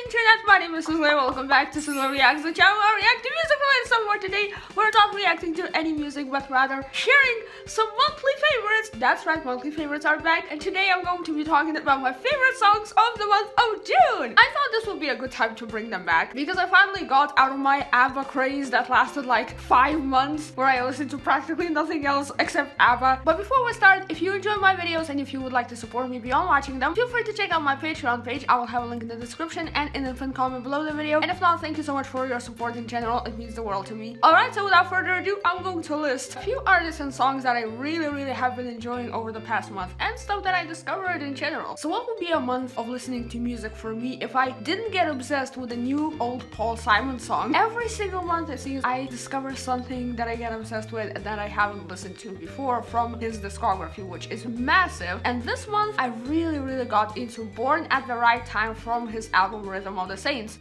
internet, my name is Sisley. Welcome back to Sisley Reacts, the channel where I react to music related stuff. For today, we're not reacting to any music, but rather sharing some monthly favorites. That's right, monthly favorites are back, and today I'm going to be talking about my favorite songs of the month of June. I thought this would be a good time to bring them back, because I finally got out of my ABBA craze that lasted like 5 months, where I listened to practically nothing else except ABBA. But before we start, if you enjoy my videos and if you would like to support me beyond watching them, feel free to check out my Patreon page. I will have a link in the description and in the pinned comment below the video. And if not, thank you so much for your support in general. It means the world to me. Alright, so without further ado, I'm going to list a few artists and songs that I really have been enjoying over the past month and stuff that I discovered in general. So what would be a month of listening to music for me if I didn't get obsessed with a new old Paul Simon song? Every single month it seems I discover something that I get obsessed with and that I haven't listened to before from his discography, which is massive. And this month I really got into Born at the Right Time from his album Rhythm of the Saints.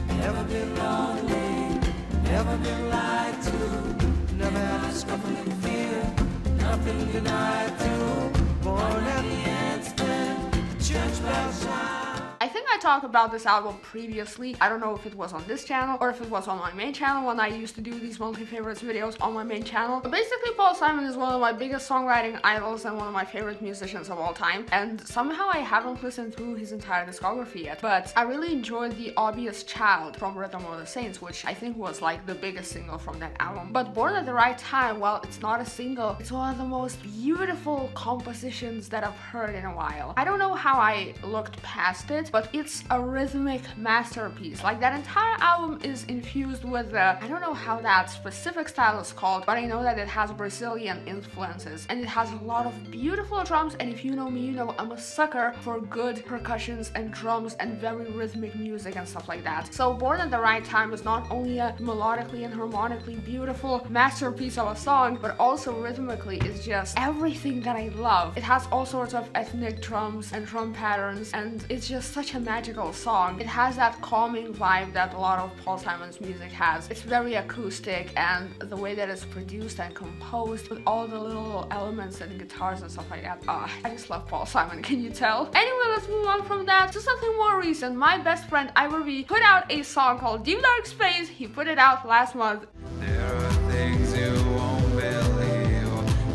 Never been lonely, never been lied to, never had a scuffling fear, nothing denied to, born at the instant, church bells chime. I think I talked about this album previously. I don't know if it was on this channel or if it was on my main channel when I used to do these monthly favorites videos on my main channel. But basically, Paul Simon is one of my biggest songwriting idols and one of my favorite musicians of all time. And somehow I haven't listened through his entire discography yet. But I really enjoyed The Obvious Child from Rhythm of the Saints, which I think was like the biggest single from that album. But Born at the Right Time, well, it's not a single. It's one of the most beautiful compositions that I've heard in a while. I don't know how I looked past it, but it's a rhythmic masterpiece. Like, that entire album is infused with I don't know how that specific style is called, but I know that it has Brazilian influences and it has a lot of beautiful drums. And if you know me, you know I'm a sucker for good percussions and drums and very rhythmic music and stuff like that. So Born at the Right Time is not only a melodically and harmonically beautiful masterpiece of a song, but also rhythmically is just everything that I love. It has all sorts of ethnic drums and drum patterns, and it's just such a magical song. It has that calming vibe that a lot of Paul Simon's music has. It's very acoustic, and the way that it's produced and composed with all the little elements and guitars and stuff like that. I just love Paul Simon, can you tell? Anyway, let's move on from that to something more recent. My best friend IvorV put out a song called Deep Dark Space. He put it out last month. There are things you won't believe,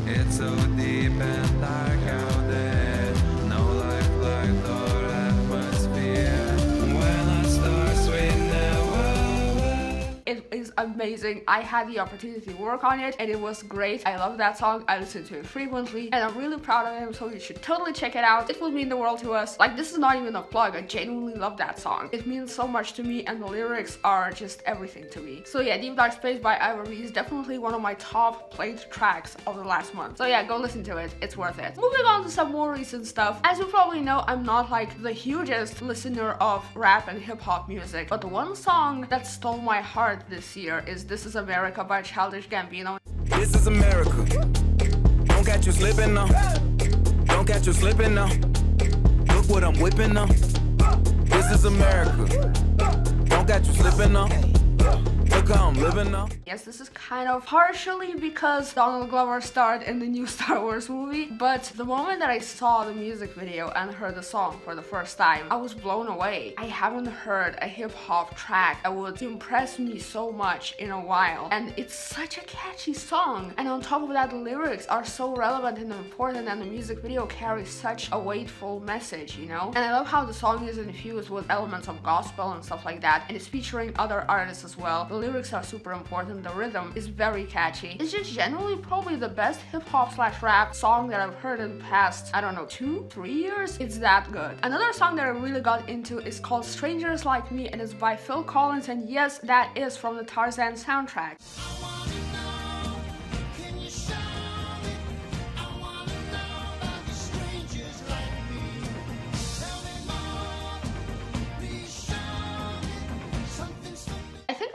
it's so deep and dark out there, no life like the atmosphere, when the stars we never. It is amazing. I had the opportunity to work on it and it was great. I love that song. I listen to it frequently and I'm really proud of him, so you should totally check it out. It would mean the world to us. Like, this is not even a plug. I genuinely love that song. It means so much to me and the lyrics are just everything to me. So yeah, Deep Dark Space by IvorV is definitely one of my top played tracks of the last month. So yeah, go listen to it. It's worth it. Moving on to some more recent stuff. As you probably know, I'm not like the hugest listener of rap and hip-hop music, but the one song that stole my heart this year is This Is America by Childish Gambino. This is America. Don't catch you slipping now. Don't catch you slipping now. Look what I'm whipping now. This is America. Don't catch you slipping now. Look how I'm living now. Yes, this is kind of partially because Donald Glover starred in the new Star Wars movie, but the moment that I saw the music video and heard the song for the first time, I was blown away. I haven't heard a hip-hop track that would impress me so much in a while, and it's such a catchy song. And on top of that, the lyrics are so relevant and important, and the music video carries such a weightful message, you know? And I love how the song is infused with elements of gospel and stuff like that, and it's featuring other artists as well. The lyrics are super important, the rhythm is very catchy. It's just generally probably the best hip-hop/rap song that I've heard in the past, I don't know, 2-3 years. It's that good. Another song that I really got into is called Strangers Like Me, and it's by Phil Collins, and yes, that is from the Tarzan soundtrack.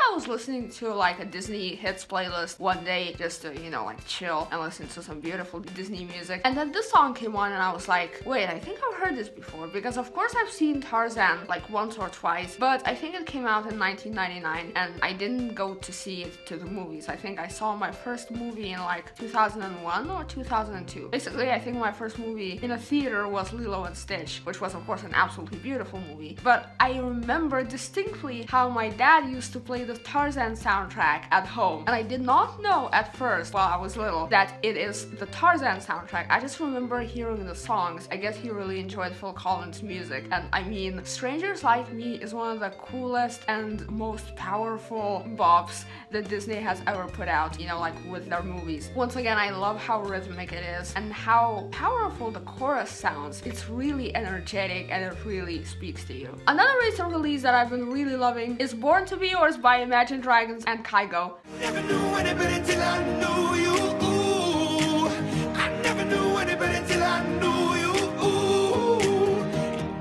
I was listening to like a Disney hits playlist one day just to, you know, like chill and listen to some beautiful Disney music. And then this song came on and I was like, wait, I think I've heard this before, because of course I've seen Tarzan like once or twice, but I think it came out in 1999 and I didn't go to see it to the movies. I think I saw my first movie in like 2001 or 2002. Basically, I think my first movie in a theater was Lilo and Stitch, which was of course an absolutely beautiful movie. But I remember distinctly how my dad used to play the Tarzan soundtrack at home, and I did not know at first while I was little that it is the Tarzan soundtrack. I just remember hearing the songs. I guess he really enjoyed Phil Collins' music, and I mean, Strangers Like Me is one of the coolest and most powerful bops that Disney has ever put out, you know, like with their movies. Once again, I love how rhythmic it is and how powerful the chorus sounds. It's really energetic and it really speaks to you. Another recent release that I've been really loving is Born to Be Yours by Imagine Dragons and Kygo. Never knew anybody till I knew you. Ooh. I never knew anybody till I knew you. Ooh.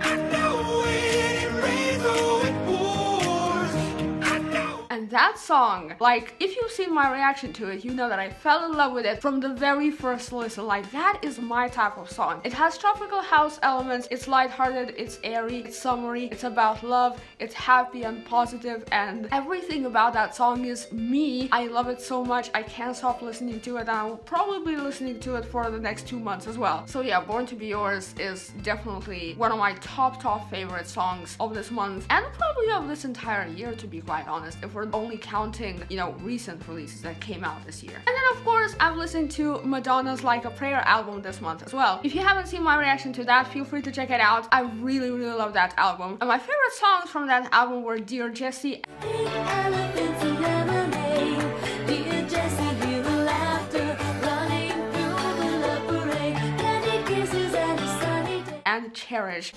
I know when it rains or it pours. I know. And that song, like, if you've seen my reaction to it, you know that I fell in love with it from the very first listen. Like, that is my type of song. It has tropical house elements, it's lighthearted, it's airy, it's summery, it's about love, it's happy and positive, and everything about that song is me. I love it so much, I can't stop listening to it, and I will probably be listening to it for the next 2 months as well. So yeah, Born to Be Yours is definitely one of my top favorite songs of this month, and probably of this entire year, to be quite honest, if we're only counting, you know, recent releases that came out this year. And then of course, I've listened to Madonna's Like a Prayer album this month as well. If you haven't seen my reaction to that, feel free to check it out. I really love that album. And my favorite songs from that album were Dear Jessie and Cherish.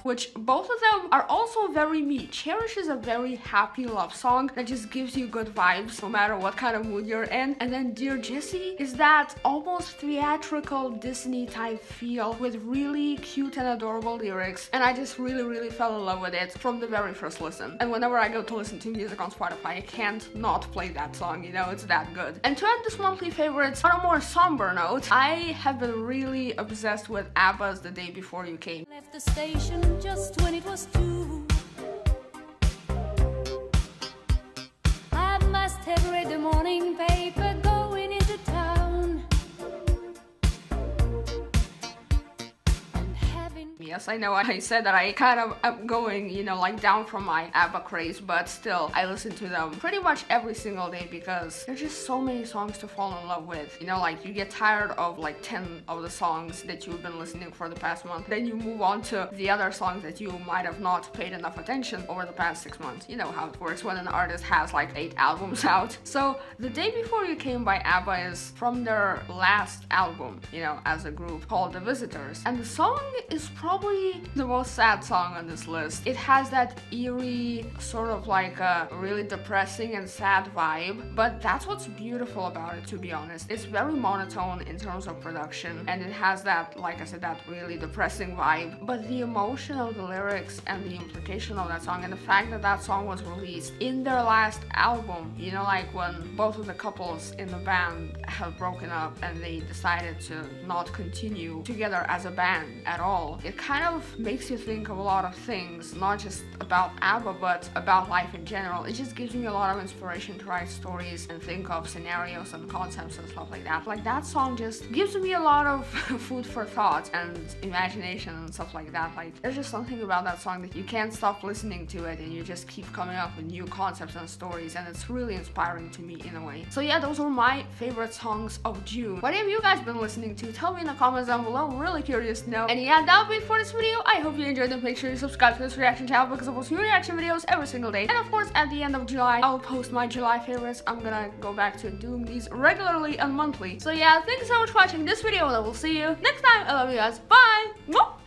Which both of them are also very me. Cherish is a very happy love song that just gives you good vibes no matter what kind of mood you're in. And then Dear Jessie is that almost theatrical Disney type feel with really cute and adorable lyrics. And I just really fell in love with it from the very first listen. And whenever I go to listen to music on Spotify, I can't not play that song, you know, it's that good. And to end this monthly favorites on a more somber note, I have been really obsessed with ABBA's The Day Before You Came. Left the station just when it was 2. I must have read the morning paper going into town. And having... Yes, I know I said that I kind of am going, you know, like down from my ABBA craze, but still, I listen to them pretty much every single day because there's just so many songs to fall in love with. You know, like you get tired of like 10 of the songs that you've been listening for the past month, then you move on to the other songs that you might have not paid enough attention over the past 6 months. You know how it works when an artist has like 8 albums out. So The Day Before You Came by ABBA is from their last album, you know, as a group called The Visitors. And the song is probably the most sad song on this list. It has that eerie, sort of like a really depressing and sad vibe, but that's what's beautiful about it, to be honest. It's very monotone in terms of production, and it has that, like I said, that really depressing vibe, but the emotion of the lyrics and the implication of that song, and the fact that that song was released in their last album, you know, like when both of the couples in the band have broken up and they decided to not continue together as a band at all. It kind of makes you think of a lot of things, not just about ABBA, but about life in general. It just gives me a lot of inspiration to write stories and think of scenarios and concepts and stuff like that. Like, that song just gives me a lot of food for thought and imagination and stuff like that. Like, there's just something about that song that you can't stop listening to it and you just keep coming up with new concepts and stories, and it's really inspiring to me in a way. So yeah, those were my favorite songs of June. What have you guys been listening to? Tell me in the comments down below. I'm really curious to know. And yeah, that'll be it for this video. I hope you enjoyed it. Make sure you subscribe to this reaction channel because I post new reaction videos every single day. And of course, at the end of July, I'll post my July favorites. I'm gonna go back to doing these regularly and monthly. So yeah, thank you so much for watching this video, and I will see you next time. I love you guys. Bye! Mwah!